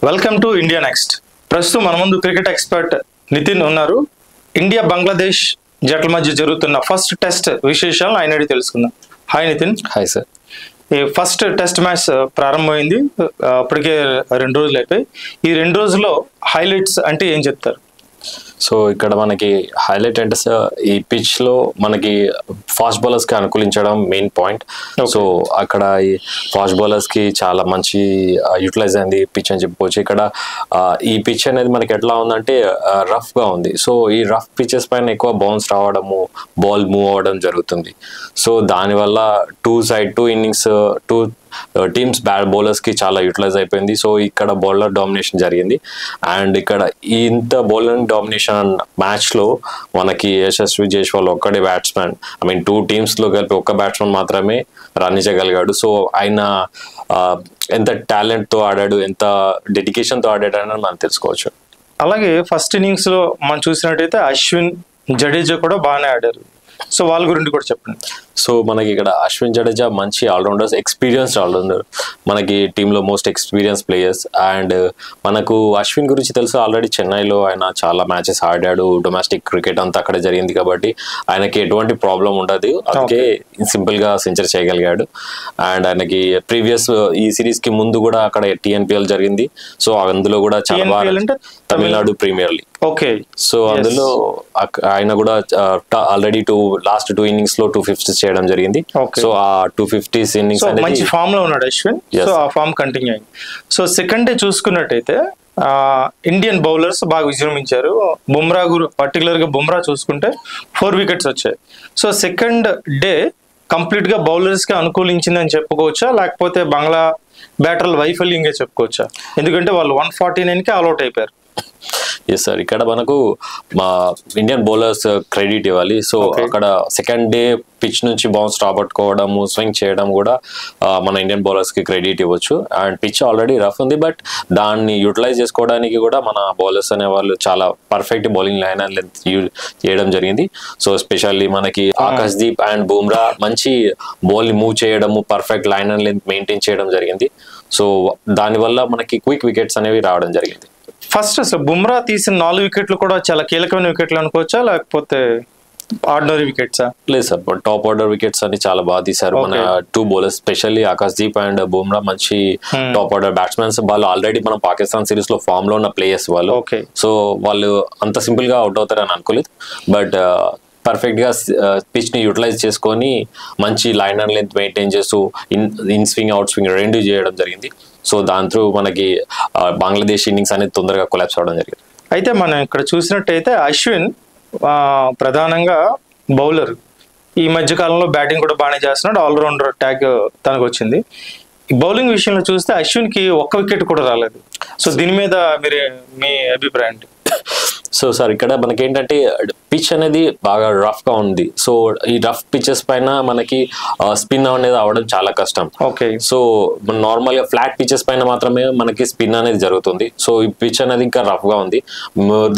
Welcome to India next. ప్రస్తుతం మన ముందు క్రికెట్ ఎక్స్పర్ట్ నితిన్ ఉన్నారు. ఇండియా బంగ్లాదేశ్ జట్ల మధ్య జరుగుతున్న ఫస్ట్ టెస్ట్ విశేషాలను ఆయన అడిగి తెలుసుకుందాం. హాయ్ నితిన్. Hi sir. ఈ ఫస్ట్ టెస్ట్ మ్యాచ్ ప్రారంభమైంది, అప్పటికే 2 రోజులు అయిపోయి. ఈ 2 రోజుల్లో హైలైట్స్ అంటే ఏం చెప్తారు? సో ఇక్కడ మనకి హైలైట్ అంటే ఈ పిచ్ లో మనకి ఫాస్ట్ బౌలర్స్ కి అనుకూలించడం మెయిన్ పాయింట్. సో అక్కడ ఈ ఫాస్ట్ బౌలర్స్ కి చాలా మంచి యూటిలైజ్ అయింది పిచ్ అని చెప్పుకోవచ్చు. ఇక్కడ ఈ పిచ్ అనేది మనకి ఎట్లా ఉందంటే రఫ్ గా ఉంది. సో ఈ రఫ్ పిచెస్ పైన ఎక్కువ బౌన్స్ రావడము, బాల్ మూవ్ అవ్వడం జరుగుతుంది. సో దానివల్ల two innings teams bat bowlers కి చాలా యూటిలైజ్ అయిపోయింది. సో ఇక్కడ బౌలర్ డామినేషన్ జరిగింది. అండ్ ఇక్కడ ఇంత బౌలర్ డామినేషన్ మ్యాచ్ లో మనకి యశస్వి జైస్వాల్ ఒక్కడే బ్యాట్స్మెన్, టూ టీమ్స్ లో కలిపి ఒక్క బ్యాట్స్మెన్ మాత్రమే రాణించగలిగాడు. సో ఆయన ఎంత టాలెంట్ తో ఆడాడు, ఎంత డెడికేషన్ తో ఆడాడు అని మనం తెలుసుకోవచ్చు. అలాగే ఫస్ట్ ఇన్నింగ్స్ లో మనం చూసినట్టయితే అశ్విన్, జడేజా కూడా బాగానే ఆడారు. సో వాళ్ళ గురించి కూడా చెప్పండి. సో మనకి ఇక్కడ అశ్విన్, జడేజా మంచి ఆల్రౌండర్స్, ఎక్స్పీరియన్స్డ్ ఆల్రౌండర్, మనకి టీంలో మోస్ట్ ఎక్స్పీరియన్స్ ప్లేయర్స్. అండ్ మనకు అశ్విన్ గురించి తెలుసు, ఆల్రెడీ చెన్నైలో ఆయన చాలా మ్యాచెస్ ఆడాడు. డొమెస్టిక్ క్రికెట్ అంతా అక్కడ జరిగింది కాబట్టి ఆయనకి ఎటువంటి ప్రాబ్లం ఉండదు. అందుకే సింపుల్ గా సెంచరీ చేయగలిగాడు. అండ్ ఆయనకి ప్రీవియస్ ఈ సిరీస్ కి ముందు కూడా అక్కడ TNPL జరిగింది. సో అందులో కూడా చాలా బాగా Tamil Nadu premier league. Okay. So అందులో ఆయన కూడా ఆల్రెడీ లాస్ట్ 2 ఇన్నింగ్స్ లో 250 చేయడం జరిగింది. సో ఆ 250 ఇన్నింగ్స్ మంచి ఫామ్ లో ఉన్నాడు అశ్విన్. సో ఆ ఫామ్ కంటిన్యూ అయింది. సో సెకండ్ డే చూసుకున్నట్టయితే ఇండియన్ బౌలర్స్ బాగా విజృంభించారు. బుమ్రా పర్టికులర్ గా బుమ్రా చూసుకుంటే 4 వికెట్స్ వచ్చాయి. సో సెకండ్ డే కంప్లీట్ గా బౌలర్స్ కి అనుకూలించిందని చెప్పుకోవచ్చా, లేకపోతే బంగ్లా బ్యాటర్ల వైఫల్యంగా చెప్పుకోవచ్చా? ఎందుకంటే వాళ్ళు 149 కి ఆల్అౌట్ అయిపోయారు. ఎస్ సార్, ఇక్కడ మనకు మా ఇండియన్ బౌలర్స్ క్రెడిట్ ఇవ్వాలి. సో అక్కడ సెకండ్ డే పిచ్ నుంచి బౌన్స్ రాబట్టుకోవడము, స్వింగ్ చేయడం కూడా మన ఇండియన్ బౌలర్స్ కి క్రెడిట్ ఇవ్వచ్చు. అండ్ పిచ్ ఆల్రెడీ రఫ్ ఉంది, బట్ దాన్ని యూటిలైజ్ చేసుకోవడానికి కూడా మన బౌలర్స్ అనే వాళ్ళు చాలా perfect bowling line and length use చేయడం జరిగింది. సో ఎస్పెషల్లీ మనకి ఆకాశ్దీప్ అండ్ బుమ్రా మంచి బాల్ ని మూవ్ చేయడము, perfect line and length maintain చేయడం జరిగింది. సో దానివల్ల మనకి క్విక్ వికెట్స్ అనేవి రావడం జరిగింది. ఫస్ట్ అసలు బుమ్రా తీసిన 4 వికెట్లు కూడా చాలా కీలకమైన వికెట్లు అనుకోవచ్చా, లేకపోతే ఆర్డినరీ వికెట్సా? లేదు సార్, టాప్ ఆర్డర్ వికెట్స్ అని చాలా బాగా తీశారు మన 2 bowlers, specially Akash Deep and Bumrah మంచి టాప్ ఆర్డర్ బ్యాట్స్మెన్స్. వాళ్ళు ఆల్రెడీ మనం పాకిస్తాన్ సిరీస్ లో ఫామ్ లో ఉన్న ప్లేయర్స్ వాళ్ళు. సో వాళ్ళు అంత సింపుల్ గా అవుట్ అవుతారని అనుకోలేదు, బట్ పర్ఫెక్ట్ గా పిచ్ ని యూటిలైజ్ చేసుకొని మంచి లైన్ అండ్ లెంత్ మెయింటైన్ చేస్తూ ఇన్ స్వింగ్, అవుట్ స్వింగ్ 2 చేయడం జరిగింది. సో దాని త్రూ మనకి బంగ్లాదేశ్ ఇన్నింగ్స్ అనేది తొందరగా కొలాప్స్ అవడం జరిగింది. అయితే మనం ఇక్కడ చూసినట్టయితే అశ్విన్ ప్రధానంగా బౌలర్, ఈ మధ్య కాలంలో బ్యాటింగ్ కూడా బాగానే చేస్తున్నాడు. ఆల్రౌండర్ ట్యాగ్ తనకు వచ్చింది. ఈ బౌలింగ్ విషయంలో చూస్తే అశ్విన్ కి 1 వికెట్ కూడా రాలేదు. సో దీని మీద మీ అభిప్రాయం ఏంటి? సో సార్, ఇక్కడ మనకి ఏంటంటే పిచ్ అనేది బాగా రఫ్ గా ఉంది. సో ఈ రఫ్ పిచెస్ పైన మనకి స్పిన్ అనేది అవడం చాలా కష్టం. సో నార్మల్ గా ఫ్లాట్ పిచెస్ పైన మాత్రమే మనకి స్పిన్ అనేది జరుగుతుంది. సో ఈ పిచ్ అనేది ఇంకా రఫ్ గా ఉంది.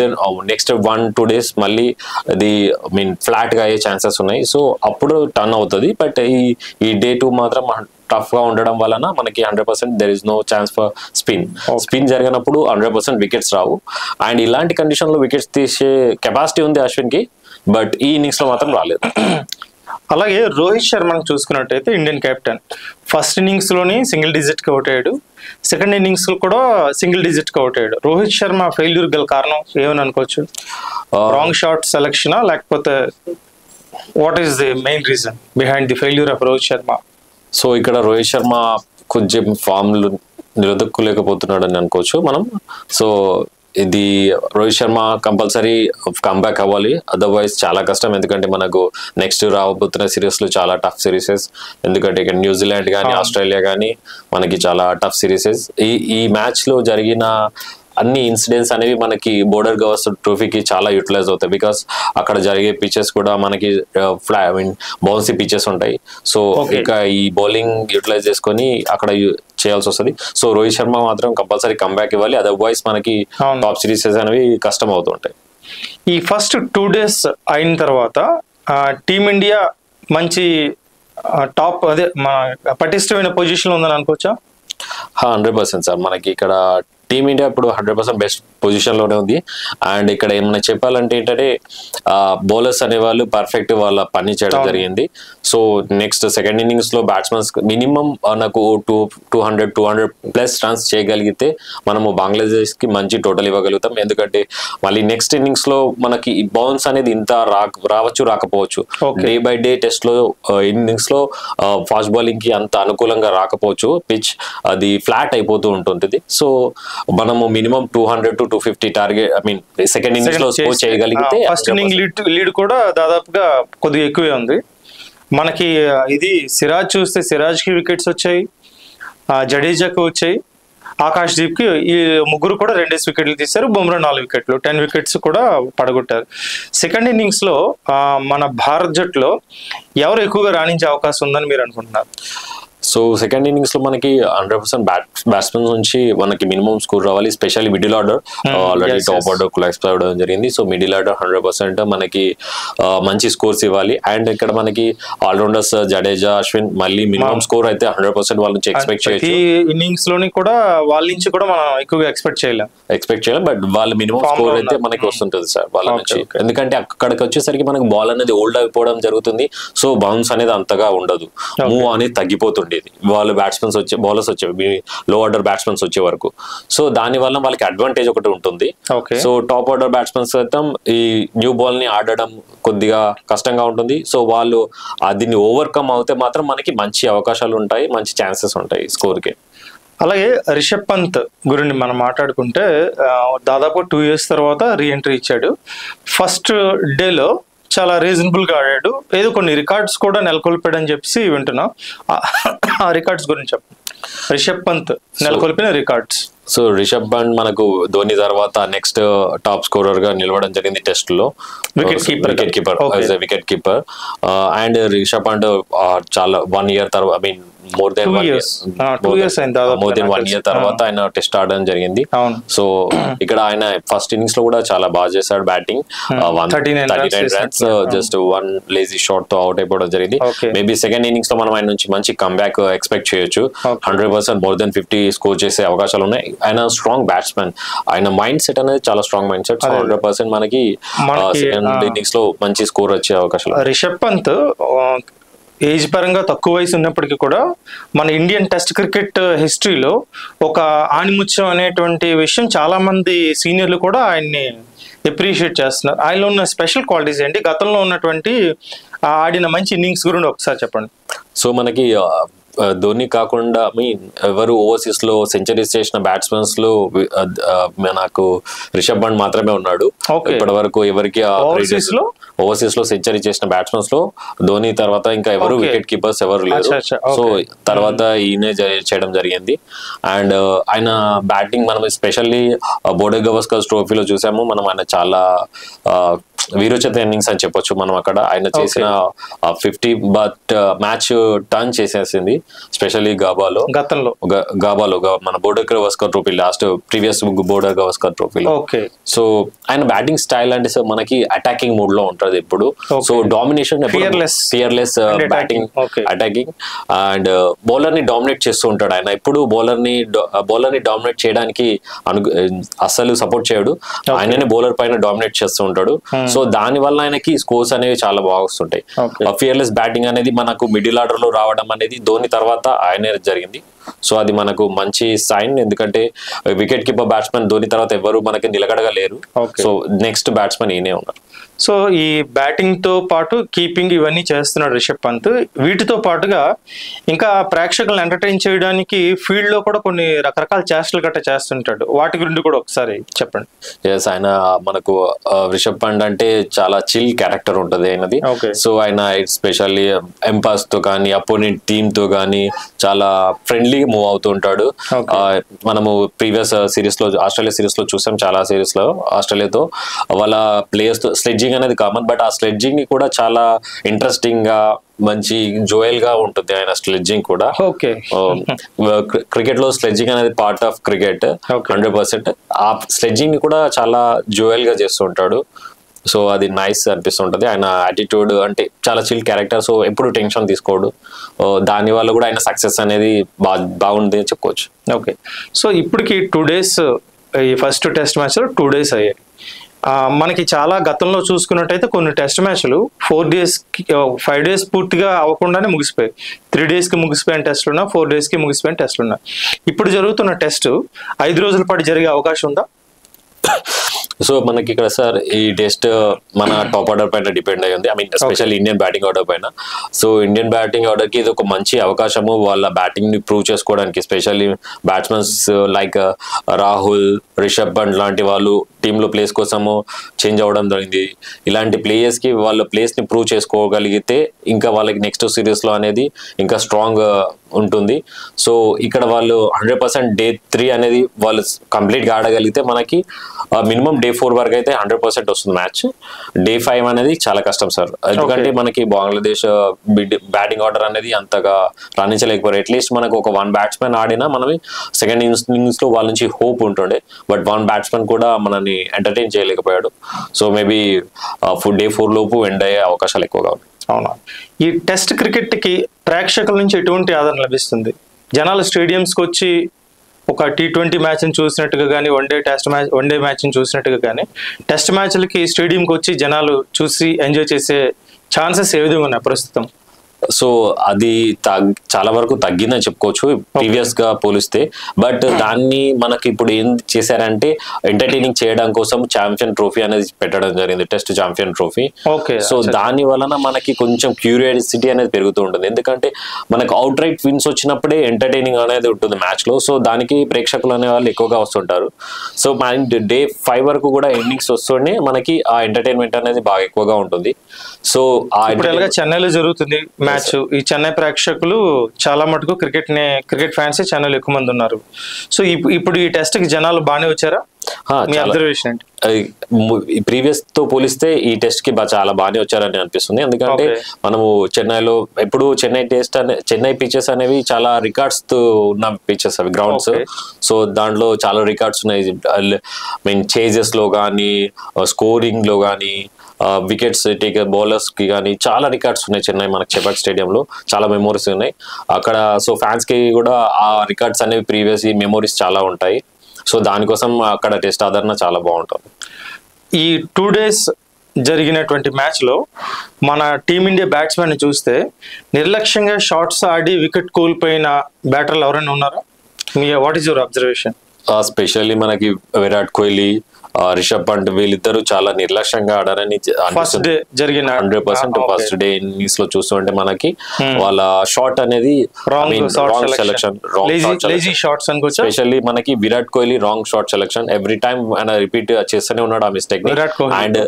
దెన్ నెక్స్ట్ 1-2 days మళ్ళీ అది ఫ్లాట్ గా అయ్యే ఛాన్సెస్ ఉన్నాయి. సో అప్పుడు టర్న్ అవుతుంది. బట్ ఈ Day 2 మాత్రం టఫ్ గా ఉండడం వలన మనకి 100% there is no chance for spin జరిగినప్పుడు 100% వికెట్స్ రావు. అండ్ ఇలాంటి కండిషన్ లో వికెట్స్ తీసే కెపాసిటీ ఉంది అశ్విన్ కి, బట్ ఈ ఇన్నింగ్స్ లో మాత్రం రాలేదు. అలాగే రోహిత్ శర్మను చూసుకున్నట్టయితే ఇండియన్ కెప్టెన్ ఫస్ట్ ఇన్నింగ్స్ లోని సింగిల్ డిజిట్ కి అవుట్ అయ్యాడు. సెకండ్ ఇన్నింగ్స్ లో కూడా సింగిల్ డిజిట్ కి అవుట్ అయ్యాడు. రోహిత్ శర్మ ఫెయిల్యూర్ గల కారణం ఏమని అనుకోవచ్చు? రాంగ్ షాట్ సెలెక్షనా, లేకపోతే what is the main reason behind the failure of Rohit Sharma? So ఇక్కడ రోహిత్ శర్మ కొంచెం ఫామ్ నిలదొక్కులేకపోతున్నాడు అని అనుకోవచ్చు మనం. సో ఇది రోహిత్ శర్మ కంపల్సరీ కంబ్యాక్ అవ్వాలి, అదర్వైజ్ చాలా కష్టం. ఎందుకంటే మనకు నెక్స్ట్ రాబోతున్న సిరీస్ లో చాలా టఫ్ సిరీసెస్. ఎందుకంటే ఇక్కడ న్యూజిలాండ్ కానీ ఆస్ట్రేలియా కానీ మనకి చాలా టఫ్ సిరీసెస్. ఈ మ్యాచ్ లో జరిగిన అన్ని ఇన్సిడెంట్స్ అనేవి మనకి బోర్డర్ గవాస్కర్ ట్రోఫీకి చాలా యూటిలైజ్ అవుతాయి. బికాస్ అక్కడ జరిగే పిచెస్ కూడా మనకి బౌన్సీ పిచెస్ ఉంటాయి. సో ఇక ఈ బౌలింగ్ యూటిలైజ్ చేసుకొని అక్కడ చేయాల్సి వస్తుంది. సో రోహిత్ శర్మ మాత్రం కంపల్సరీ కంబ్యాక్ ఇవ్వాలి, అదర్వైజ్ మనకి టాప్ సిరీసెస్ అనేవి కష్టం అవుతుంటాయి. ఈ ఫస్ట్ 2 days అయిన తర్వాత టీమిండియా మంచి టాప్ పటిష్టమైన పొజిషన్ ఉందని అనుకోవచ్చా? 100% సార్. మనకి ఇక్కడ టీమిండియా ఇప్పుడు 100% బెస్ట్ పొజిషన్ లోనే ఉంది. అండ్ ఇక్కడ ఏమైనా చెప్పాలంటే ఏంటంటే బౌలర్స్ అనే వాళ్ళు పర్ఫెక్ట్ వాళ్ళ పని చేయడం జరిగింది. సో నెక్స్ట్ సెకండ్ ఇన్నింగ్స్ లో బ్యాట్స్మెన్స్ మినిమం నాకు 200 ప్లస్ రన్స్ చేయగలిగితే మనము బంగ్లాదేశ్ కి మంచి టోటల్ ఇవ్వగలుగుతాం. ఎందుకంటే మళ్ళీ నెక్స్ట్ ఇన్నింగ్స్ లో మనకి బౌన్స్ అనేది ఇంత రావచ్చు రాకపోవచ్చు. డే బై డే టెస్ట్ లో ఇన్నింగ్స్ లో ఫాస్ట్ బౌలింగ్ కి అంత అనుకూలంగా రాకపోవచ్చు. పిచ్ అది ఫ్లాట్ అయిపోతూ ఉంటుంది. సో మనము minimum 200 to 250 target second innings లో స్కోర్ చేయగలిగితే ఫస్ట్ ఇన్నింగ్ లీడ్ కూడా దాదాపుగా కొద్దిగా ఎక్కువే ఉంది మనకి. ఇది సిరాజ్ చూస్తే సిరాజ్ కి వికెట్స్ వచ్చాయి, జడేజాకి వచ్చాయి, ఆకాష్ దీప్ కి ఈ ముగ్గురు కూడా 2 వికెట్లు తీశారు. బుమ్రా 4 వికెట్లు, 10 వికెట్స్ కూడా పడగొట్టారు. సెకండ్ ఇన్నింగ్స్ లో మన భారత్ జట్టులో ఎవరు ఎక్కువగా రాణించే అవకాశం ఉందని మీరు అనుకుంటున్నారు? సో సెకండ్ ఇన్నింగ్స్ లో మనకి 100% బ్యాట్స్మెన్ నుంచి మనకి మినిమం స్కోర్ రావాలి. Specially middle order already top order collapse అవ్వడం జరిగింది. సో మిడిల్ ఆర్డర్ 100% మనకి మంచి స్కోర్స్ ఇవ్వాలి. అండ్ ఇక్కడ మనకి ఆల్రౌండర్స్ జడేజా, అశ్విన్ మళ్ళీ మినిమం స్కోర్ అయితే 100% వాళ్ళ నుంచి ఎక్స్పెక్ట్ చేయొచ్చు. ఇన్నింగ్స్ లోని కూడా వాళ్ళ నుంచి కూడా మనం ఎక్కువగా ఎక్స్పెక్ట్ చేయలేం. బట్ వాళ్ళ మినిమం స్కోర్ అయితే మనకి వస్తుంటది సార్ వాళ్ళ నుంచి. ఎందుకంటే అక్కడికి వచ్చేసరికి మనకి బాల్ అనేది ఓల్డ్ అయిపోవడం జరుగుతుంది. సో బౌన్స్ అనేది అంతగా ఉండదు, మూవ్ అనేది తగ్గిపోతుంది వాళ్ళు బ్యాట్స్మెన్స్ వచ్చే బౌలర్స్ వచ్చే లో ఆర్డర్ బ్యాట్స్మెన్స్ వచ్చే వరకు. సో దాని వల్ల వాళ్ళకి అడ్వాంటేజ్ ఒకటి ఉంటుంది. సో టాప్ ఆర్డర్ బ్యాట్స్మెన్స్ అయితే ఈ న్యూ బాల్ ని ఆడడం కొద్దిగా కష్టంగా ఉంటుంది. సో వాళ్ళు దీన్ని ఓవర్కమ్ అవుతే మాత్రం మనకి మంచి అవకాశాలు ఉంటాయి, మంచి ఛాన్సెస్ ఉంటాయి స్కోర్ కి. అలాగే రిషబ్ పంత్ గురించి మనం మాట్లాడుకుంటే దాదాపు 2 years తర్వాత రీఎంట్రీ ఇచ్చాడు. ఫస్ట్ డేలో చాలా రీజనబుల్ గా ఆడాడు. ఏదో కొన్ని రికార్డ్స్ కూడా నెలకొల్పాడని చెప్పి వింటున్నాం. ఆ రికార్డ్స్ గురించి చెప్పండి. రిషబ్ పంత్ నెలకొల్పిన రికార్డ్స్. సో రిషబ్ పంత్ మనకు ధోని తర్వాత నెక్స్ట్ టాప్ స్కోరర్ గా నిలవడం జరిగింది టెస్ట్ లో. Wicket keeper and Rishabh Pant చాలా 1 year తర్వాత more than 1 year తర్వాత ఆయన టెస్ట్ ఆడడం జరిగింది. సో ఇక్కడ ఆయన ఫస్ట్ ఇన్నింగ్స్ లో కూడా చాలా బాగా చేశాడు batting. 39 runs just 1 lazy shot తో అవుట్ అయిపోవడం జరిగింది. మేబీ సెకండ్ ఇన్నింగ్స్ లో మనం ఆయన నుంచి మంచి కంబ్యాక్ ఎక్స్పెక్ట్ చేయొచ్చు. 100% more than 50 స్కోర్ చేసే అవకాశాలు ఉన్నాయి. ఆయన స్ట్రాంగ్ బ్యాట్స్మెన్, ఆయన మైండ్ సెట్ అనేది చాలా స్ట్రాంగ్ మైండ్ సెట్. 100% మనకి సెకండ్ ఇన్నింగ్స్ లో మంచి స్కోర్ వచ్చే అవకాశాలు. రిషబ్ పంత్ ఏజ్ పరంగా తక్కువ వయసు ఉన్నప్పటికీ కూడా మన ఇండియన్ టెస్ట్ క్రికెట్ హిస్టరీలో ఒక ఆణిముత్యం అనేటువంటి విషయం చాలా మంది సీనియర్లు కూడా ఆయన్ని అప్రిషియేట్ చేస్తున్నారు. ఆయనలో ఉన్న స్పెషల్ క్వాలిటీస్ ఏంటి, గతంలో ఉన్నటువంటి ఆడిన మంచి ఇన్నింగ్స్ గురించి ఒకసారి చెప్పండి. సో మనకి ధోని కాకుండా ఎవరు ఓవర్సీస్ లో సెంచరీస్ చేసిన బ్యాట్స్మెన్స్ లో నాకు రిషబ్ పంత్ మాత్రమే ఉన్నాడు. ఇప్పటి వరకు ఎవరికి ఓవర్సీస్ లో సెంచరీ చేసిన బ్యాట్స్మెన్స్ లో ధోని తర్వాత ఇంకా ఎవరు వికెట్ కీపర్స్ ఎవరు లేరు. సో తర్వాత ఈయనే చేయడం జరిగింది. అండ్ ఆయన బ్యాటింగ్ మనం ఎస్పెషల్లీ బోర్డర్ గవాస్కర్ ట్రోఫీలో చూసాము. మనం ఆయన చాలా వీరోచిత ఇన్నింగ్స్ అని చెప్పొచ్చు మనం అక్కడ. ఆయన చేసిన 50 బట్ మ్యాచ్ టర్న్ చేసేసింది, స్పెషల్లీ గాబాలో మన border Gavaskar trophy last previous border Gavaskar ట్రోఫీలో. సో ఆయన బ్యాటింగ్ స్టైల్ అంటే మనకి అటాకింగ్ మూడ్ లో ఉంటది ఎప్పుడు. So domination, fearless batting, attacking and bowler ని డామినేట్ చేస్తూ ఉంటాడు. ఆయన ఎప్పుడు బౌలర్ ని డామినేట్ చేయడానికి అస్సలు సపోర్ట్ చేయడు, ఆయననే బౌలర్ పైన డామినేట్ చేస్తూ ఉంటాడు. సో దాని వల్ల ఆయనకి స్కోర్స్ అనేవి చాలా బాగా వస్తుంటాయి. ఫియర్లెస్ బ్యాటింగ్ అనేది మనకు మిడిల్ ఆర్డర్ లో రావడం అనేది ధోని తర్వాత ఆయనే జరిగింది. సో అది మనకు మంచి సైన్, ఎందుకంటే వికెట్ కీపర్ బ్యాట్స్మెన్ ధోని తర్వాత ఎవరు మనకి నిలకడగా లేరు. సో నెక్స్ట్ బ్యాట్స్మెన్ ఈయనే ఉన్నారు. సో ఈ బ్యాటింగ్ తో పాటు కీపింగ్ ఇవన్నీ చేస్తున్నాడు రిషబ్ పంత్. వీటితో పాటుగా ఇంకా ప్రేక్షకులను ఎంటర్టైన్ చేయడానికి ఫీల్డ్ లో కూడా కొన్ని రకరకాల చేష్టలు గట్రా చేస్తుంటాడు. వాటి గురించి కూడా ఒకసారి చెప్పండి. ఎస్, ఆయన మనకు రిషబ్ పంత్ అంటే చాలా చిల్ క్యారెక్టర్ ఉంటది ఆయనది. సో ఆయన ఎస్పెషల్లీ ఎంపైర్స్ తో కానీ అపోనెంట్ టీమ్ తో కానీ చాలా ఫ్రెండ్లీ మూవ్ అవుతూ ఉంటాడు. మనము ప్రీవియస్ సిరీస్ లో ఆస్ట్రేలియా సిరీస్ లో చూసాం, చాలా సిరీస్ లో ఆస్ట్రేలియాతో వాళ్ళ ప్లేయర్స్ తో స్లెడ్జింగ్ అనేది కామన్. బట్ ఆ స్లెడ్జింగ్ ని కూడా చాలా ఇంట్రెస్టింగ్ గా మంచి జోయల్ గా ఉంటుంది ఆయన స్లెడ్జింగ్ కూడా. క్రికెట్ లో స్లెడ్జింగ్ అనేది పార్ట్ ఆఫ్ క్రికెట్ 100%. ఆ స్లెడ్జింగ్ ని కూడా చాలా జోయల్ గా చేస్తూ ఉంటాడు. సో అది నైస్ అనిపిస్తుంటది. ఆయన యాటిట్యూడ్ అంటే చాలా చిల్ క్యారెక్టర్, సో ఎప్పుడు టెన్షన్ తీసుకోడు. దాని వల్ల కూడా ఆయన సక్సెస్ అనేది బాగుంది అని చెప్పుకోవచ్చు. ఓకే, సో ఇప్పటికి 2 days ఈ ఫస్ట్ టెస్ట్ మ్యాచ్లో 2 days అయ్యాయి. మనకి చాలా గతంలో చూసుకున్నట్టయితే కొన్ని టెస్ట్ మ్యాచ్లు 4 daysకి 5 days పూర్తిగా అవ్వకుండానే ముగిసిపోయాయి. 3 daysకి ముగిసిపోయిన టెస్టులు ఉన్నా, 4 daysకి ముగిసిపోయిన టెస్టులు ఉన్నా. ఇప్పుడు జరుగుతున్న టెస్ట్ 5 రోజుల పాటు జరిగే అవకాశం ఉందా? సో మనకి ఇక్కడ సార్ ఈ టెస్ట్ మన టాప్ ఆర్డర్ పైన డిపెండ్ అయ్యి ఉంది. I mean especially Indian batting order పైన. సో ఇండియన్ బ్యాటింగ్ ఆర్డర్ కి ఇది ఒక మంచి అవకాశము వాళ్ళ బ్యాటింగ్ ని ప్రూవ్ చేసుకోవడానికి. Especially batsmens like Rahul, Rishabh Pant లాంటి వాళ్ళు టీంలో ప్లేస్ కోసము చేంజ్ అవ్వడం జరిగింది. ఇలాంటి ప్లేయర్స్ కి వాళ్ళ ప్లేస్ ని ప్రూవ్ చేసుకోగలిగితే ఇంకా వాళ్ళకి నెక్స్ట్ సిరీస్ లో అనేది ఇంకా స్ట్రాంగ్ ఉంటుంది. సో ఇక్కడ వాళ్ళు 100% Day 3 అనేది వాళ్ళు కంప్లీట్ గా ఆడగలిగితే మనకి మినిమం Day 4 వరకు అయితే 100% వస్తుంది మ్యాచ్. Day 5 అనేది చాలా కష్టం సార్, ఎందుకంటే మనకి బంగ్లాదేశ్ బ్యాటింగ్ ఆర్డర్ అనేది అంతగా రాణించలేకపోయారు. అట్లీస్ట్ మనకు ఒక 1 batsman ఆడినా మనం సెకండ్ ఇన్నింగ్స్ లో వాళ్ళ నుంచి హోప్ ఉంటుండే. బట్ 1 batsman కూడా మనల్ని ఎంటర్టైన్ చేయలేకపోయాడు. సో మేబీ Day 4 లోపు ఎండ్ అయ్యే అవకాశాలు ఎక్కువగా ఉన్నాయి. అవునా, ఈ టెస్ట్ క్రికెట్కి ప్రేక్షకుల నుంచి ఎటువంటి ఆదరణ లభిస్తుంది? జనాలు స్టేడియంస్కి వచ్చి ఒక T20 మ్యాచ్ని చూసినట్టుగా కానీ, వన్ డే మ్యాచ్ని చూసినట్టుగా కానీ, టెస్ట్ మ్యాచ్లకి స్టేడియంకి వచ్చి జనాలు చూసి ఎంజాయ్ చేసే ఛాన్సెస్ ఏ విధంగా ఉన్నాయి ప్రస్తుతం? సో అది చాలా వరకు తగ్గిందని చెప్పుకోవచ్చు ప్రీవియస్ గా పోలిస్తే. బట్ దాన్ని మనకి ఇప్పుడు ఏం చేశారంటే ఎంటర్టైనింగ్ చేయడం కోసం ఛాంపియన్ ట్రోఫీ అనేది పెట్టడం జరిగింది, టెస్ట్ ఛాంపియన్ ట్రోఫీ. సో దాని వలన మనకి కొంచెం క్యూరియాసిటీ అనేది పెరుగుతూ ఉంటుంది. ఎందుకంటే మనకు అవుట్ రైట్ విన్స్ వచ్చినప్పుడే ఎంటర్టైనింగ్ అనేది ఉంటుంది మ్యాచ్ లో. సో దానికి ప్రేక్షకులు అనే వాళ్ళు ఎక్కువగా వస్తుంటారు. సో Day 5 వరకు కూడా ఇన్నింగ్స్ వస్తూనే మనకి ఆ ఎంటర్టైన్మెంట్ అనేది బాగా ఎక్కువగా ఉంటుంది. సో చెన్నైలో జరుగుతుంది మ్యాచ్. ఈ చెన్నై ప్రేక్షకులు చాలా మటుకు క్రికెట్ ఫ్యాన్స్ చెన్నైలో ఎక్కువ మంది ఉన్నారు. సో ఇప్పుడు ఈ టెస్ట్ కి జనాలు బాగానే వచ్చారా? ప్రీవియస్ తో పోలిస్తే ఈ టెస్ట్ కి చాలా బాగానే వచ్చారని అనిపిస్తుంది. ఎందుకంటే మనము చెన్నైలో ఎప్పుడు చెన్నై పిచెస్ అనేవి చాలా రికార్డ్స్ తో ఉన్న పిచెస్ అవి గ్రౌండ్స్. సో దాంట్లో చాలా రికార్డ్స్ ఉన్నాయి. చేజెస్ లో కానీ, స్కోరింగ్ లో కానీ, వికెట్స్ టేక్ బౌలర్స్ కి కానీ చాలా రికార్డ్స్ ఉన్నాయి చెన్నై మనకి చెపాక్ స్టేడియంలో. చాలా మెమోరీస్ ఉన్నాయి అక్కడ. సో ఫ్యాన్స్ కి కూడా ఆ రికార్డ్స్ అనేవి ప్రీవియస్ మెమోరీస్ చాలా ఉంటాయి. సో దానికోసం అక్కడ టెస్ట్ ఆదరణ చాలా బాగుంటుంది. ఈ 2 days జరిగినటువంటి మ్యాచ్లో మన టీమిండియా బ్యాట్స్మెన్ చూస్తే నిర్లక్ష్యంగా షాట్స్ ఆడి వికెట్ కోల్పోయిన బ్యాటర్లు ఎవరైనా ఉన్నారా? What is your observation? Specially మనకి విరాట్ కోహ్లీ, రిషబ్ పంట్ వీళ్ళిద్దరూ చాలా నిర్లక్ష్యంగా ఆడారని 100% ఫస్ట్ డే ఇన్నింగ్స్ లో చూస్తుంటే మనకి వాళ్ళ షాట్ అనేది రాంగ్ సెలెక్షన్, స్పెషల్లీ మనకి Virat Kohli wrong shot selection every time ఆయన రిపీట్ చేస్తూనే ఉన్నాడు ఆ మిస్టేక్ ని. And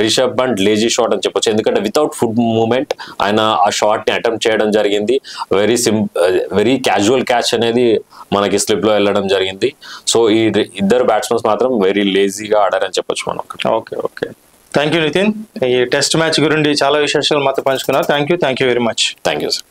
Rishabh Pant lazy shot అని చెప్పొచ్చు, ఎందుకంటే వితౌట్ ఫుట్ మూవ్మెంట్ ఆయన ఆ షాట్ ని అటెంప్ట్ చేయడం జరిగింది. వెరీ క్యాజువల్ క్యాచ్ అనేది మనకి స్లిప్ లో వెళ్ళడం జరిగింది. సో ఈ ఇద్దరు బ్యాట్స్మెన్స్ మాత్రం వెరీ లేజీగా ఆడారని చెప్పొచ్చు మనం. Okay, thank you Nitin. ఈ టెస్ట్ మ్యాచ్ గురించి చాలా విశేషాలు మాతో పంచుకున్నారు. Thank you very much. Thank you sir.